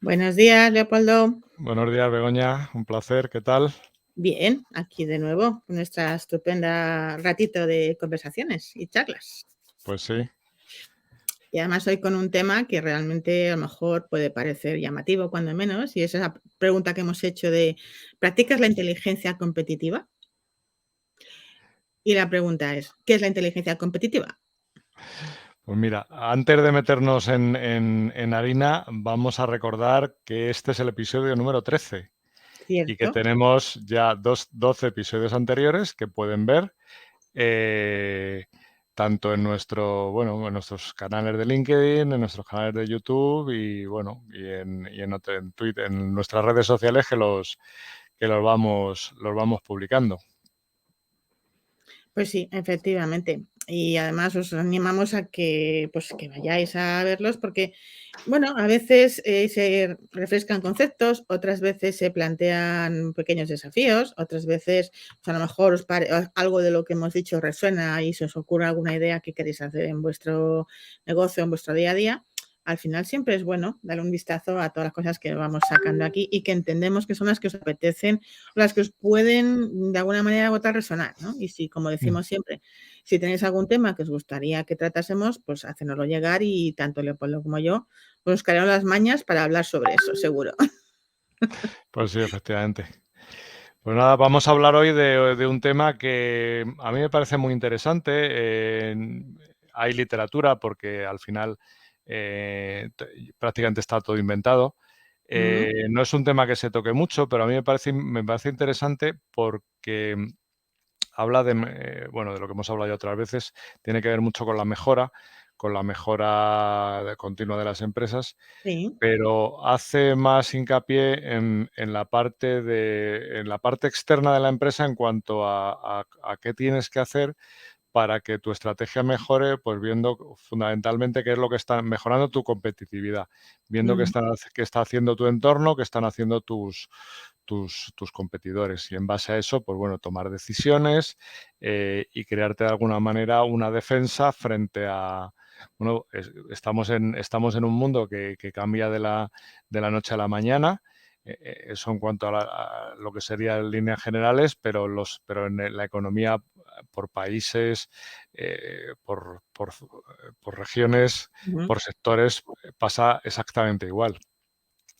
Buenos días, Leopoldo. Buenos días, Begoña. Un placer. ¿Qué tal? Bien, aquí de nuevo, con nuestra estupenda ratito de conversaciones y charlas. Pues sí. Y además hoy con un tema que realmente a lo mejor puede parecer llamativo, cuando menos, y es esa pregunta que hemos hecho de ¿practicas la inteligencia competitiva? Y la pregunta es, ¿qué es la inteligencia competitiva? Pues mira, antes de meternos en harina, vamos a recordar que este es el episodio número 13 y que ¿Cierto? tenemos ya 12 episodios anteriores que pueden ver eh, tanto en en nuestros canales de LinkedIn, en nuestros canales de YouTube y bueno, en Twitter, en nuestras redes sociales los vamos publicando. Pues sí, efectivamente. Y además os animamos a que, pues, que vayáis a verlos porque, bueno, a veces se refrescan conceptos, otras veces se plantean pequeños desafíos, otras veces pues, a lo mejor algo de lo que hemos dicho resuena y se os ocurre alguna idea que queréis hacer en vuestro negocio, en vuestro día a día. Al final siempre es bueno darle un vistazo a todas las cosas que vamos sacando aquí y que entendemos que son las que os apetecen, las que os pueden de alguna manera votar resonar, ¿no? Y si, como decimos siempre, si tenéis algún tema que os gustaría que tratásemos, pues hacénoslo llegar y tanto Leopoldo como yo pues buscaremos las mañas para hablar sobre eso, seguro. Pues sí, efectivamente. Pues nada, vamos a hablar hoy de un tema que a mí me parece muy interesante. Hay literatura porque al final prácticamente está todo inventado. No es un tema que se toque mucho, pero a mí me parece interesante porque habla bueno, de lo que hemos hablado ya otras veces, tiene que ver mucho con la mejora continua de las empresas, Sí. pero hace más hincapié en la parte externa de la empresa en cuanto a qué tienes que hacer para que tu estrategia mejore, pues viendo fundamentalmente qué es lo que está mejorando tu competitividad, viendo qué está haciendo tu entorno, qué están haciendo tus competidores. Y en base a eso, pues bueno, tomar decisiones y crearte de alguna manera una defensa frente a, bueno, estamos en un mundo que cambia de la noche a la mañana. Eso en cuanto a lo que sería en líneas generales, pero en la economía por países, por regiones, por sectores, pasa exactamente igual.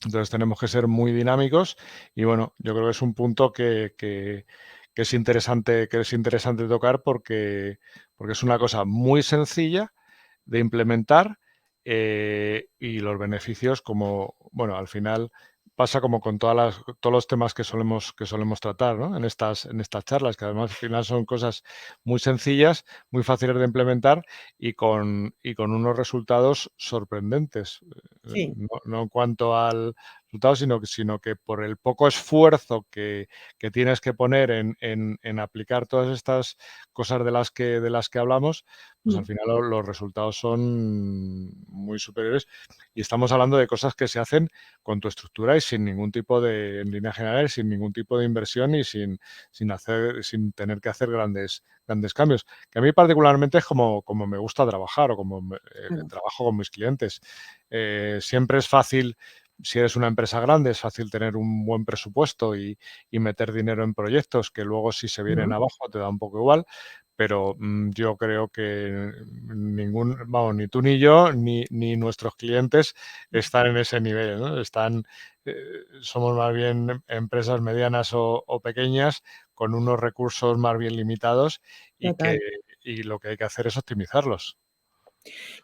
Entonces tenemos que ser muy dinámicos y bueno, yo creo que es un punto que es interesante tocar porque es una cosa muy sencilla de implementar y los beneficios como, bueno, al final pasa como con todos los temas que solemos tratar, ¿no? En estas charlas, que además al final son cosas muy sencillas, muy fáciles de implementar y con unos resultados sorprendentes. Sí. No en cuanto al resultado, sino que por el poco esfuerzo que tienes que poner en aplicar todas estas cosas de las que hablamos, pues al final los resultados son muy superiores y estamos hablando de cosas que se hacen con tu estructura y sin ningún tipo de, en línea general, sin ningún tipo de inversión y sin tener que hacer grandes cambios. Que a mí particularmente es como me gusta trabajar o trabajo con mis clientes. Siempre es fácil, si eres una empresa grande, es fácil tener un buen presupuesto y meter dinero en proyectos que luego si se vienen abajo te da un poco igual, pero yo creo que ni tú ni yo, ni nuestros clientes están en ese nivel, ¿no? Somos más bien empresas medianas o pequeñas con unos recursos más bien limitados Total. y lo que hay que hacer es optimizarlos.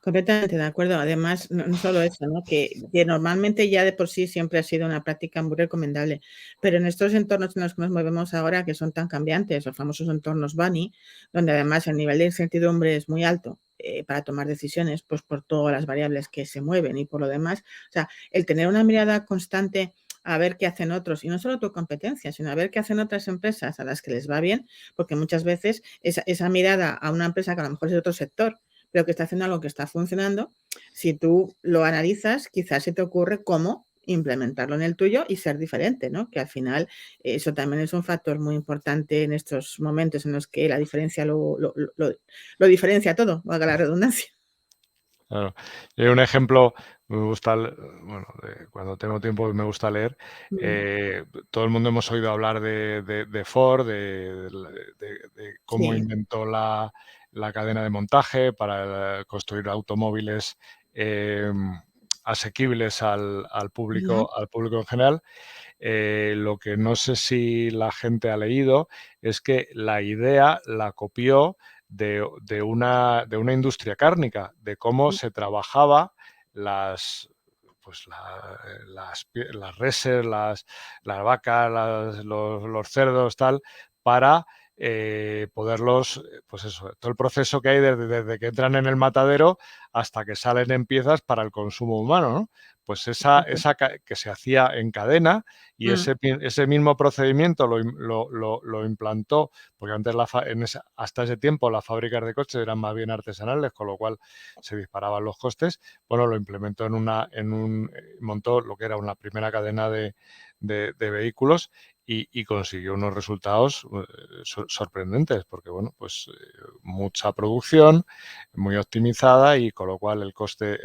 Completamente de acuerdo. Además, no solo eso, ¿no? Que normalmente ya de por sí siempre ha sido una práctica muy recomendable, pero en estos entornos en los que nos movemos ahora, que son tan cambiantes, los famosos entornos bunny, donde además el nivel de incertidumbre es muy alto para tomar decisiones, pues por todas las variables que se mueven y por lo demás, o sea, el tener una mirada constante a ver qué hacen otros, y no solo tu competencia, sino a ver qué hacen otras empresas a las que les va bien, porque muchas veces esa mirada a una empresa que a lo mejor es de otro sector, pero que está haciendo algo que está funcionando, si tú lo analizas, quizás se te ocurre cómo implementarlo en el tuyo y ser diferente, ¿no? Que al final eso también es un factor muy importante en estos momentos en los que la diferencia lo diferencia todo, valga la redundancia. Claro. Y un ejemplo, me gusta, bueno, cuando tengo tiempo me gusta leer. Mm. Todo el mundo hemos oído hablar de Ford, de cómo Sí. inventó la cadena de montaje para construir automóviles asequibles Ujú. al público en general. Lo que no sé si la gente ha leído es que la idea la copió de una industria cárnica, de cómo se trabajaba las, pues las reses, las vacas, los cerdos, tal, para poderlos, pues eso, todo el proceso que hay desde que entran en el matadero hasta que salen en piezas para el consumo humano, ¿no? Pues Exacto. que se hacía en cadena y Mm. ese mismo procedimiento lo implantó, porque antes hasta ese tiempo las fábricas de coches eran más bien artesanales, con lo cual se disparaban los costes. Bueno, lo implementó montó lo que era una primera cadena de vehículos y consiguió unos resultados sorprendentes, porque bueno, pues mucha producción, muy optimizada y con lo cual el coste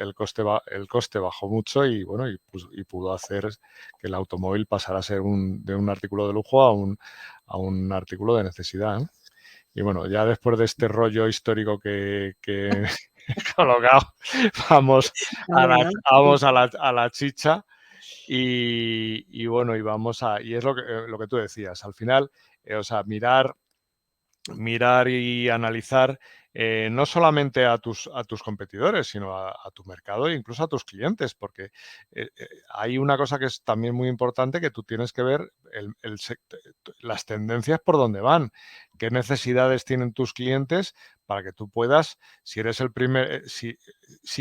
bajó mucho y bueno, y pudo hacer que el automóvil pasara a ser de un artículo de lujo a un artículo de necesidad, ¿no? Y bueno, ya después de este rollo histórico que he colocado, vamos Ah, bueno, sí. a la chicha y bueno, y es lo que tú decías, al final, o sea, mirar y analizar no solamente a tus competidores, sino a tu mercado e incluso a tus clientes, porque hay una cosa que es también muy importante que tú tienes que ver las tendencias por dónde van, qué necesidades tienen tus clientes para que tú puedas, si eres el primer, si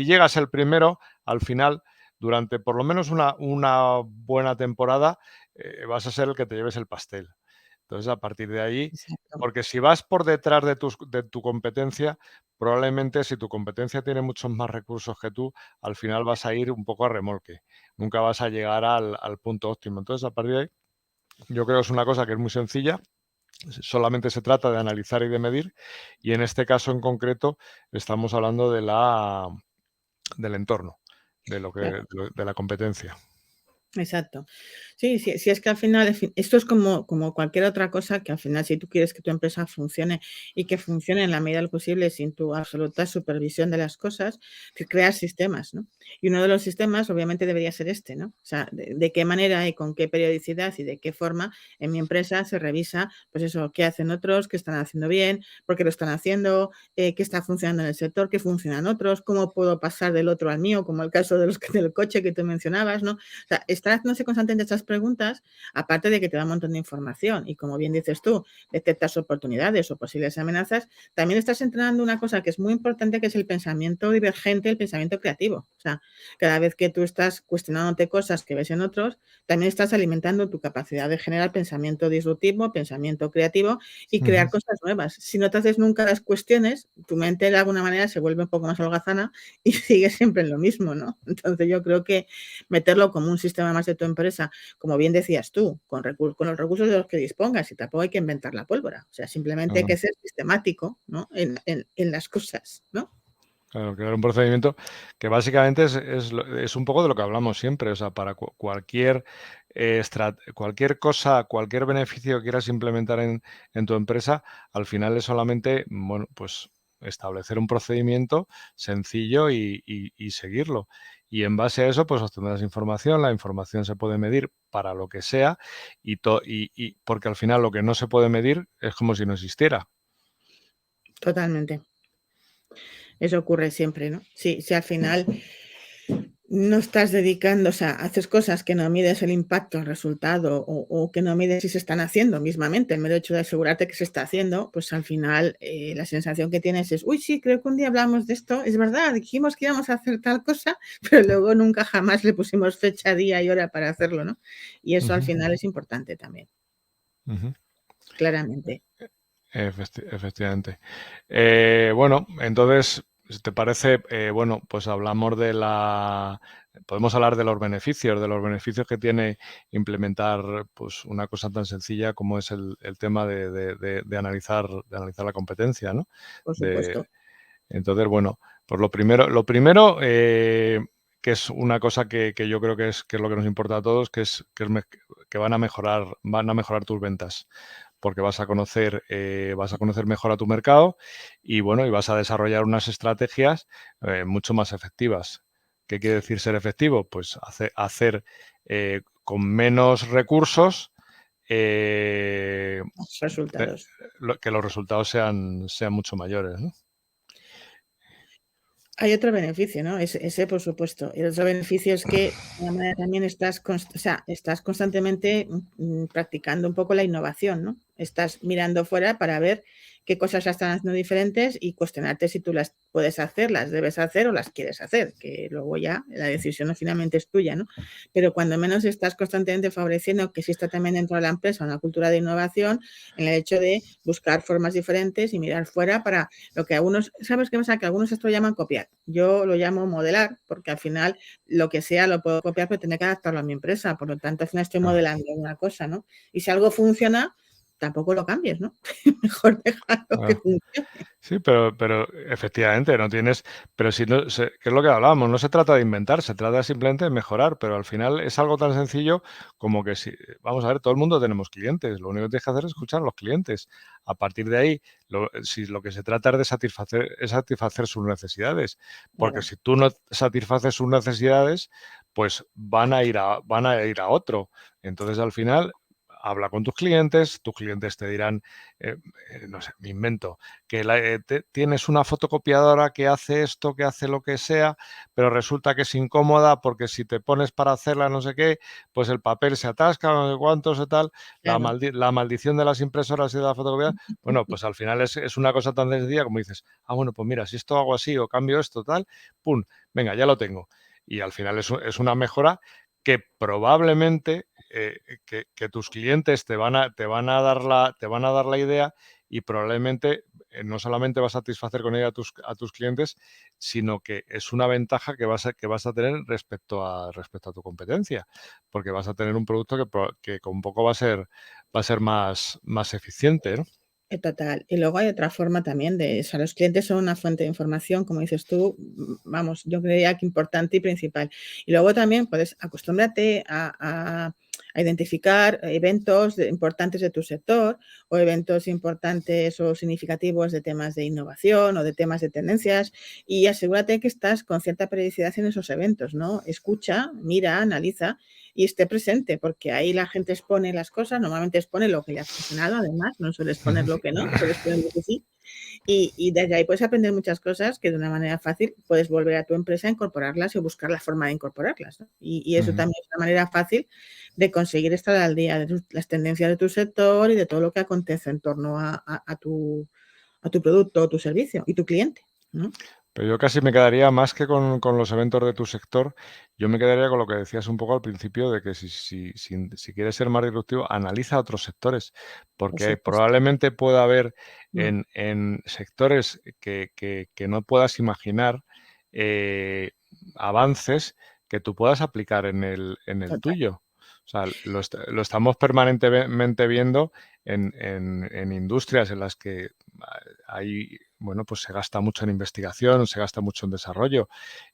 llegas el primero, al final, durante por lo menos una buena temporada, vas a ser el que te lleves el pastel. Entonces, a partir de ahí, Exacto. porque si vas por detrás de tu competencia, probablemente si tu competencia tiene muchos más recursos que tú, al final vas a ir un poco a remolque. Nunca vas a llegar al punto óptimo. Entonces, a partir de ahí, yo creo que es una cosa que es muy sencilla. Solamente se trata de analizar y de medir. Y en este caso en concreto, estamos hablando del entorno, Claro. de la competencia. Exacto. Sí, sí, sí, es que al final, esto es como cualquier otra cosa que al final, si tú quieres que tu empresa funcione y que funcione en la medida de lo posible sin tu absoluta supervisión de las cosas, que creas sistemas, ¿no? Y uno de los sistemas, obviamente, debería ser este, ¿no? O sea, de qué manera y con qué periodicidad y de qué forma en mi empresa se revisa, pues eso, qué hacen otros, qué están haciendo bien, por qué lo están haciendo, qué está funcionando en el sector, qué funcionan otros, cómo puedo pasar del otro al mío, como el caso del coche que tú mencionabas, ¿no? O sea, estar haciéndose constantemente estas preguntas, aparte de que te da un montón de información y como bien dices tú, detectas oportunidades o posibles amenazas, también estás entrenando una cosa que es muy importante, que es el pensamiento divergente, el pensamiento creativo. O sea, cada vez que tú estás cuestionándote cosas que ves en otros, también estás alimentando tu capacidad de generar pensamiento disruptivo, pensamiento creativo y Ujú. crear cosas nuevas. Si no te haces nunca las cuestiones, tu mente de alguna manera se vuelve un poco más holgazana y sigue siempre en lo mismo, ¿no? Entonces yo creo que meterlo como un sistema más de tu empresa, como bien decías tú, con los recursos de los que dispongas y tampoco hay que inventar la pólvora. O sea, simplemente hay Claro. que ser sistemático, ¿no? En las cosas, ¿no? Claro, crear un procedimiento que básicamente es un poco de lo que hablamos siempre, o sea, para cualquier cosa, cualquier beneficio que quieras implementar en tu empresa, al final es solamente, bueno, pues establecer un procedimiento sencillo y seguirlo. Y en base a eso, pues obtendrás información, la información se puede medir para lo que sea y porque al final lo que no se puede medir es como si no existiera. Totalmente. Eso ocurre siempre, ¿no? Si al final no estás dedicando, o sea, haces cosas que no mides el impacto, el resultado o que no mides si se están haciendo mismamente, el mero hecho de asegurarte que se está haciendo, pues al final la sensación que tienes es, uy, sí, creo que un día hablamos de esto, es verdad, dijimos que íbamos a hacer tal cosa, pero luego nunca jamás le pusimos fecha, día y hora para hacerlo, ¿no? Y eso al Ujú, final es importante también, ujú. claramente. Efectivamente. Bueno, entonces, si te parece, bueno, pues hablamos podemos hablar de los beneficios que tiene implementar pues una cosa tan sencilla como es el tema de analizar la competencia, ¿no? Por De, supuesto. entonces, bueno, Pues lo primero que es una cosa que yo creo que es lo que nos importa a todos, que van a mejorar tus ventas, porque vas a conocer mejor a tu mercado y bueno, y vas a desarrollar unas estrategias mucho más efectivas. ¿Qué quiere decir ser efectivo? Pues hacer con menos recursos Los resultados. que los resultados sean mucho mayores, ¿no? Hay otro beneficio, ¿no? Ese por supuesto. Y el otro beneficio es que de alguna manera también estás constantemente practicando un poco la innovación, ¿no? Estás mirando fuera para ver qué cosas ya están haciendo diferentes y cuestionarte si tú las puedes hacer, las debes hacer o las quieres hacer, que luego ya la decisión finalmente es tuya, ¿no? Pero cuando menos estás constantemente favoreciendo que exista también dentro de la empresa una cultura de innovación en el hecho de buscar formas diferentes y mirar fuera para lo que algunos, ¿sabes qué pasa? Que algunos esto lo llaman copiar. Yo lo llamo modelar, porque al final lo que sea lo puedo copiar, pero tener que adaptarlo a mi empresa. Por lo tanto, al final estoy modelando una cosa, ¿no? Y si algo funciona, tampoco lo cambies, ¿no? Mejor dejarlo que funcione. Sí, pero efectivamente no tienes, pero si no, ¿qué es lo que hablábamos? No se trata de inventar, se trata simplemente de mejorar, pero al final es algo tan sencillo como que si, vamos a ver, todo el mundo tenemos clientes, lo único que tienes que hacer es escuchar a los clientes. A partir de ahí, si lo que se trata es de satisfacer sus necesidades, porque Claro. si tú no satisfaces sus necesidades, pues van a ir a otro. Entonces, al final, habla con tus clientes te dirán, no sé, me invento, que tienes una fotocopiadora que hace esto, que hace lo que sea, pero resulta que es incómoda porque si te pones para hacerla no sé qué, pues el papel se atasca, no sé cuántos y tal, Claro. la maldición de las impresoras y de la fotocopiadora, bueno, pues al final es una cosa tan sencilla como dices, bueno, pues mira, si esto hago así o cambio esto, tal, pum, venga, ya lo tengo. Y al final es una mejora que probablemente que tus clientes te van a dar la idea y probablemente no solamente vas a satisfacer con ella a tus clientes, sino que es una ventaja que vas a tener respecto a tu competencia, porque vas a tener un producto que con poco va a ser más eficiente, ¿no? Total. Y luego hay otra forma también de, o sea, los clientes son una fuente de información, como dices tú, vamos, yo creía que importante y principal. Y luego también puedes acostúmbrate a identificar eventos importantes de tu sector o eventos importantes o significativos de temas de innovación o de temas de tendencias y asegúrate que estás con cierta periodicidad en esos eventos, ¿no? Escucha, mira, analiza y esté presente, porque ahí la gente expone las cosas, normalmente expone lo que le ha funcionado, además, no suele exponer lo que no, suele exponer lo que sí, y desde ahí puedes aprender muchas cosas que de una manera fácil puedes volver a tu empresa a incorporarlas y buscar la forma de incorporarlas, ¿no? Y eso también es una manera fácil de conseguir estar al día de las tendencias de tu sector y de todo lo que acontece en torno a tu producto o tu servicio y tu cliente, ¿no? Pero yo casi me quedaría más que con los eventos de tu sector, yo me quedaría con lo que decías un poco al principio de que si quieres ser más disruptivo, analiza otros sectores, Por porque supuesto. probablemente pueda haber Mm, en sectores que no puedas imaginar eh, avances que tú puedas aplicar en el total. tuyo. O sea, lo estamos permanentemente viendo en industrias en las que hay, bueno, pues se gasta mucho en investigación, se gasta mucho en desarrollo,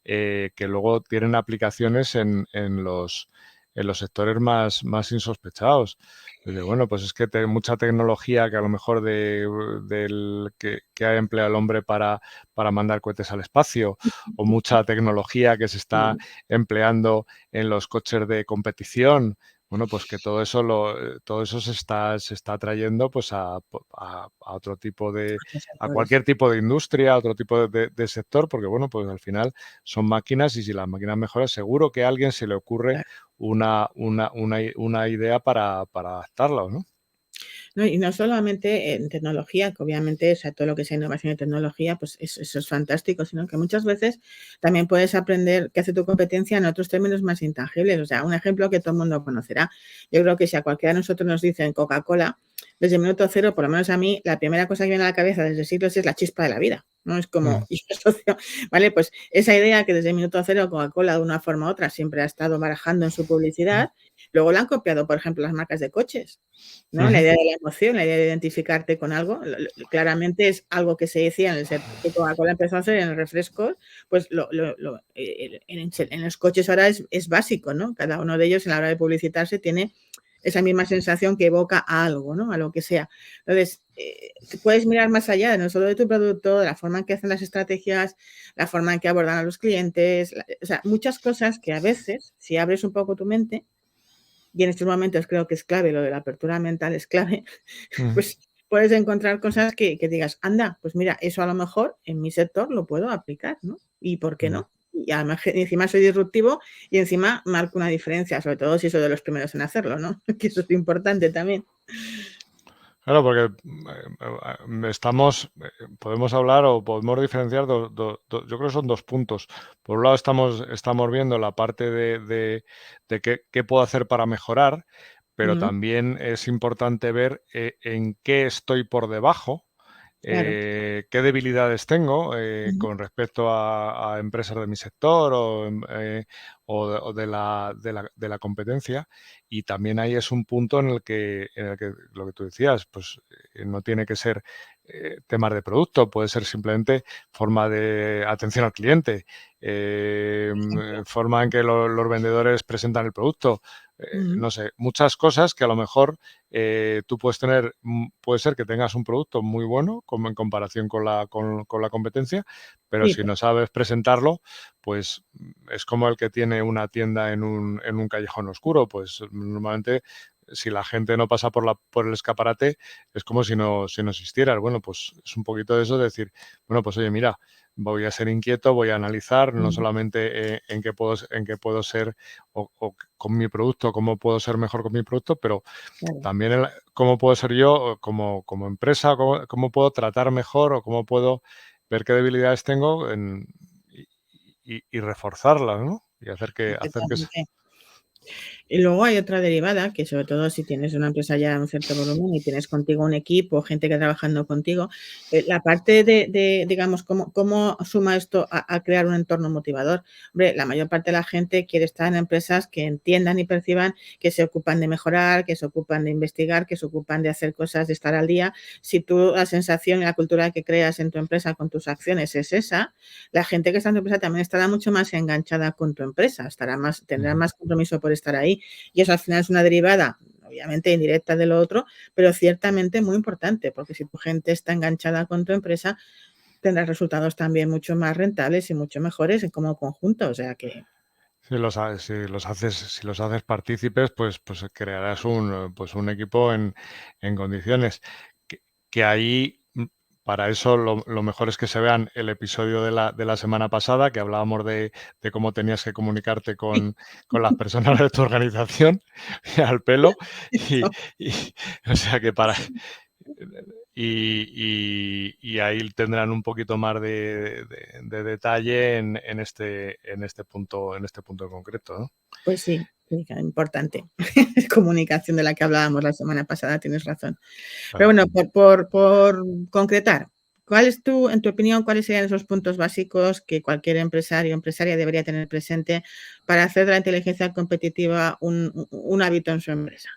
que luego tienen aplicaciones en los sectores más insospechados. Bueno, pues es que mucha tecnología que a lo mejor que ha empleado el hombre para mandar cohetes al espacio, o mucha tecnología que se está empleando en los coches de competición. Bueno, pues que todo eso se está trayendo pues a otro tipo Otros a sectores. cualquier tipo de industria, a otro tipo de sector, porque bueno, pues al final son máquinas y si las máquinas mejoran, seguro que a alguien se le ocurre Claro. una idea para adaptarlas, ¿no? No, y no solamente en tecnología, que obviamente, o sea, todo lo que sea innovación y tecnología, pues eso es fantástico, sino que muchas veces también puedes aprender qué hace tu competencia en otros términos más intangibles. O sea, un ejemplo que todo el mundo conocerá. Yo creo que si a cualquiera de nosotros nos dicen Coca-Cola, desde el minuto cero, por lo menos a mí, la primera cosa que viene a la cabeza desde siglos es la chispa de la vida, ¿no? Es como, Mm. y asocio, ¿vale? Pues esa idea que desde el minuto cero Coca-Cola de una forma u otra siempre ha estado barajando en su publicidad, Luego lo han copiado, por ejemplo, las marcas de coches, ¿no? La idea de la emoción, la idea de identificarte con algo, claramente es algo que se decía en el que Coca-Cola empezó a hacer en los refrescos, pues en los coches ahora es básico, ¿no? Cada uno de ellos, en la hora de publicitarse, tiene esa misma sensación que evoca a algo, ¿no? A lo que sea. Entonces, puedes mirar más allá, no solo de tu producto, de la forma en que hacen las estrategias, la forma en que abordan a los clientes, o sea, muchas cosas que a veces, si abres un poco tu mente, y en estos momentos creo que es clave, lo de la apertura mental es clave, pues puedes encontrar cosas que digas, anda, pues mira, eso a lo mejor en mi sector lo puedo aplicar, ¿no? ¿Y por qué no? Y además, encima soy disruptivo y encima marco una diferencia, sobre todo si soy de los primeros en hacerlo, ¿no? Que eso es importante también. Claro, porque podemos hablar o podemos diferenciar, yo creo que son dos puntos. Por un lado estamos viendo la parte de qué puedo hacer para mejorar, pero también es importante ver en qué estoy por debajo, Claro. qué debilidades tengo con respecto a empresas de mi sector o de la competencia. Y también ahí es un punto en el que lo que tú decías, pues no tiene que ser temas de producto, puede ser simplemente forma de atención al cliente, forma en que los vendedores presentan el producto, no sé, muchas cosas que a lo mejor tú puede ser que tengas un producto muy bueno como en comparación con la competencia, pero Sí, si no sabes presentarlo, pues es como el que tiene una tienda en un callejón oscuro, pues normalmente si la gente no pasa por el escaparate es como si no existiera. Bueno, pues es un poquito de eso, de decir, bueno, pues oye, mira, voy a ser inquieto, voy a analizar no solamente en qué puedo ser o con mi producto, cómo puedo ser mejor con mi producto, pero claro. también cómo puedo ser yo como empresa, cómo puedo tratar mejor o cómo puedo ver qué debilidades tengo y reforzarlas, ¿no? Y hacer que Exactamente. Y luego hay otra derivada, que sobre todo si tienes una empresa ya de un cierto volumen y tienes contigo un equipo, gente que está trabajando contigo, la parte digamos, cómo suma esto a crear un entorno motivador. Hombre, la mayor parte de la gente quiere estar en empresas que entiendan y perciban que se ocupan de mejorar, que se ocupan de investigar, que se ocupan de hacer cosas, de estar al día. Si tú la sensación y la cultura que creas en tu empresa con tus acciones es esa, la gente que está en tu empresa también estará mucho más enganchada con tu empresa, tendrá más compromiso por estar ahí. Y eso al final es una derivada, obviamente indirecta de lo otro, pero ciertamente muy importante, porque si tu gente está enganchada con tu empresa, tendrás resultados también mucho más rentables y mucho mejores en como conjunto. O sea que. Si los haces partícipes, pues crearás un equipo en condiciones. Que ahí, para eso, lo mejor es que se vean el episodio de la semana pasada, que hablábamos de cómo tenías que comunicarte con las personas de tu organización al pelo. Y, o sea que y ahí tendrán un poquito más de detalle en este punto en concreto, ¿no? Pues sí, importante. Comunicación de la que hablábamos la semana pasada, tienes razón. Pero Claro. bueno, por concretar, en tu opinión, cuáles serían esos puntos básicos que cualquier empresario o empresaria debería tener presente para hacer de la inteligencia competitiva un hábito en su empresa?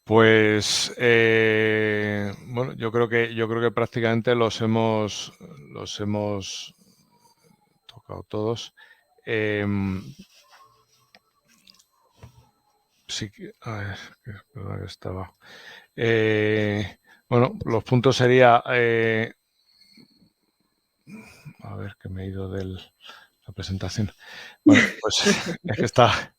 Pues bueno, yo creo que prácticamente los hemos tocado todos. Sí, a ver, perdón, que estaba. Bueno, los puntos sería, a ver, que me he ido de la presentación. Bueno, pues es que está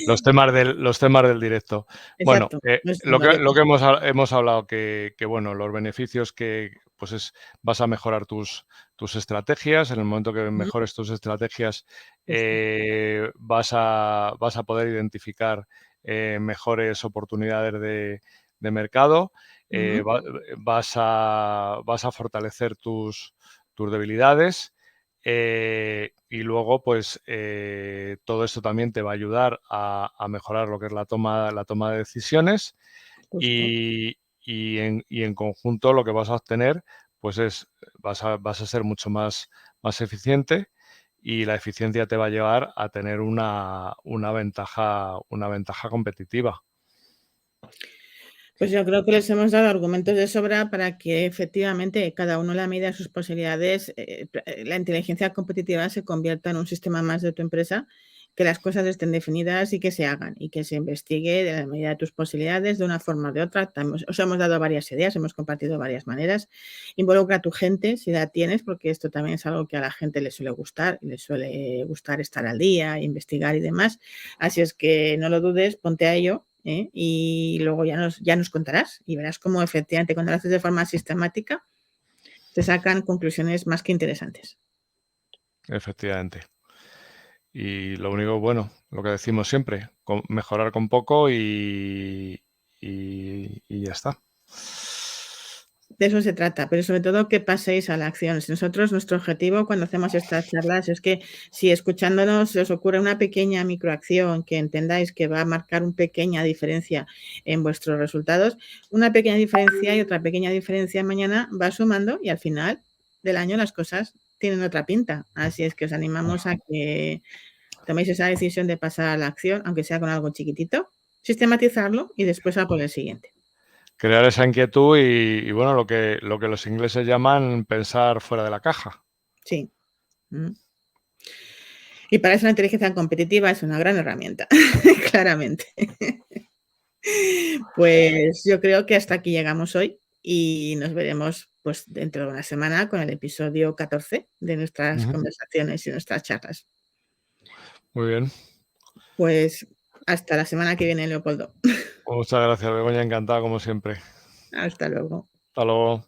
los temas del directo. Bueno, Exacto, no es lo fundamental. que hemos hablado que bueno, los beneficios que pues vas a mejorar tus estrategias. En el momento que mejores tus estrategias, Justo. vas a poder identificar mejores oportunidades de mercado. Ujú. Vas a fortalecer tus debilidades. Y luego, pues, todo esto también te va a ayudar a mejorar lo que es la toma de decisiones Justo. y en conjunto lo que vas a obtener, pues vas a ser mucho más eficiente y la eficiencia te va a llevar a tener una ventaja competitiva. Pues yo creo que les hemos dado argumentos de sobra para que efectivamente cada uno, a la medida de sus posibilidades, la inteligencia competitiva se convierta en un sistema más de tu empresa, que las cosas estén definidas y que se hagan y que se investigue de la medida de tus posibilidades, de una forma o de otra. Os hemos dado varias ideas, hemos compartido varias maneras. Involucra a tu gente si la tienes, porque esto también es algo que a la gente le suele gustar, le suele gustar estar al día, investigar y demás. Así es que no lo dudes, ponte a ello. Y luego ya nos contarás y verás cómo efectivamente cuando lo haces de forma sistemática te sacan conclusiones más que interesantes. Efectivamente. Y lo único, bueno, lo que decimos siempre, mejorar con poco y ya está. De eso se trata, pero sobre todo que paséis a la acción. Si nosotros, nuestro objetivo cuando hacemos estas charlas es que si escuchándonos se os ocurre una pequeña microacción que entendáis que va a marcar una pequeña diferencia en vuestros resultados, una pequeña diferencia y otra pequeña diferencia mañana va sumando y al final del año las cosas tienen otra pinta. Así es que os animamos a que toméis esa decisión de pasar a la acción, aunque sea con algo chiquitito, sistematizarlo y después a por el siguiente. Crear esa inquietud y bueno, lo que los ingleses llaman pensar fuera de la caja. Sí. Y para eso la inteligencia competitiva es una gran herramienta, claramente. Pues yo creo que hasta aquí llegamos hoy y nos veremos pues dentro de una semana con el episodio 14 de nuestras conversaciones y nuestras charlas. Muy bien. Pues hasta la semana que viene, Leopoldo. Muchas gracias, Begoña, encantado como siempre. Hasta luego. Hasta luego.